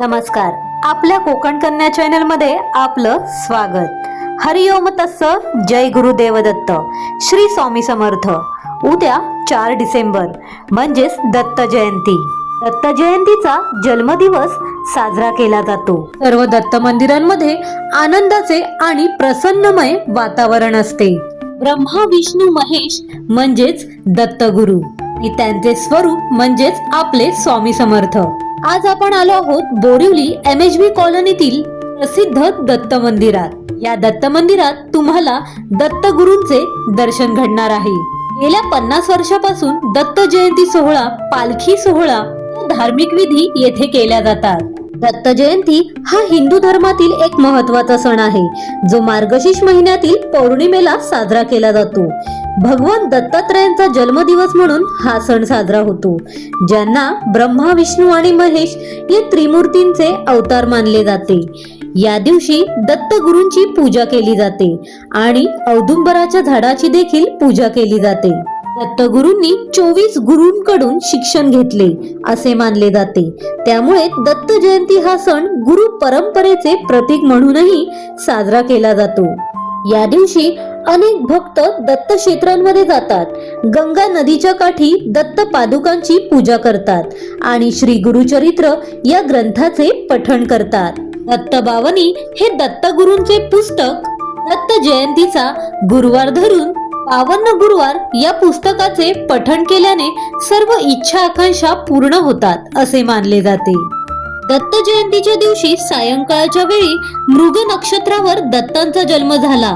नमस्कार. आपल्या कोकण कन्या चॅनल मध्ये आपलं स्वागत. हरिओम तस्स. जय गुरुदेव दत्त. श्री स्वामी समर्थ. उद्या 4 डिसेंबर म्हणजेच दत्त जयंती. दत्त जयंतीचा जन्मदिवस साजरा केला जातो. सर्व दत्त मंदिरांमध्ये आनंदाचे आणि प्रसन्नमय वातावरण असते. ब्रह्मा विष्णू महेश म्हणजेच दत्तगुरु, त्यांचे स्वरूप म्हणजेच आपले स्वामी समर्थ. आज आपण आलो आहोत बोरिवली MHB कॉलनीतील प्रसिद्ध दत्त मंदिरात. या दत्त मंदिरात तुम्हाला दत्तगुरूंचे दर्शन घडणार आहे. गेल्या 50 वर्षापासून दत्त जयंती सोहळा, पालखी सोहळा, धार्मिक विधी येथे केल्या जातात. दत्त जयंती हा हिंदू धर्मातील एक महत्त्वाचा सण आहे, जो मार्गशीर्ष महिन्यातील पौर्णिमेला साजरा केला जातो. भगवान दत्तात्रयांचा जन्मदिवस म्हणून हा सण साजरा होतो, ज्यांना ब्रह्मा विष्णू आणि महेश या त्रिमूर्तींचे अवतार मानले जाते. या दिवशी दत्तगुरूंची पूजा केली जाते आणि औदुंबराच्या झाडाची देखील पूजा केली जाते. दत्तगुरूंनी 24 गुरूंकडून शिक्षण घेतले असे मानले जाते. त्यामुळे दत्त जयंती हा सण गुरु परंपरेचे प्रतीक म्हणूनही साजरा केला जातो. या दिवशी अनेक भक्त दत्त क्षेत्रांमध्ये जातात, गंगा नदीच्या काठी दत्त पादुकांची पूजा करतात आणि श्री गुरुचरित्र या ग्रंथाचे पठण करतात. दत्तबावनी हे दत्तगुरूंचे पुस्तक दत्त जयंतीचा गुरुवार धरून 52 गुरुवार या पुस्तकाचे पठण केल्याने सर्व इच्छा आकांक्षा पूर्ण होतात असे मानले जाते. दत्त जयंतीच्या दिवशी सायंकाळच्या वेळी मृग नक्षत्रावर दत्तांचा जन्म झाला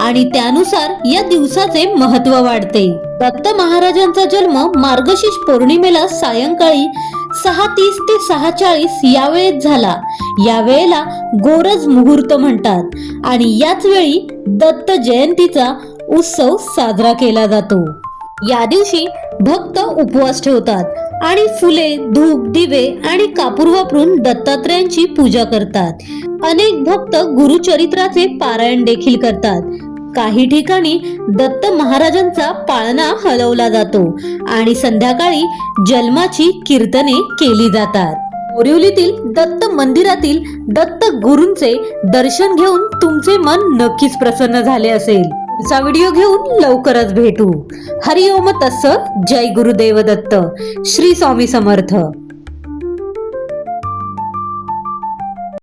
आणि त्यानुसार या दिवसाचे महत्त्व वाढते. दत्त महाराजांचा जन्म मार्गशीर्ष पौर्णिमेला सायंकाळी 6:30 ते 6:40 या वेळेत झाला. या वेळेला गोरज मुहूर्त म्हणतात आणि याच वेळी दत्त जयंतीचा उत्सव साजरा केला जातो. या दिवशी भक्त उपवास ठेवतात आणि फुले, धूप, दिवे आणि कापूर वापरून दत्तात्रयांची पूजा करतात. अनेक भक्त गुरुचरित्राचे पारायण देखील करतात. काही ठिकाणी दत्त महाराजांचा पाळणा हलवला जातो आणि संध्याकाळी जन्माची कीर्तने केली जातात. बोरिवलीतील दत्त मंदिरातील दत्त गुरूंचे दर्शन घेऊन तुमचे मन नक्कीच प्रसन्न झाले असेल. पुढचा व्हिडिओ घेऊन लवकरच भेटू. हरिओम तस्स. जय गुरुदेव दत्त. श्री स्वामी समर्थ.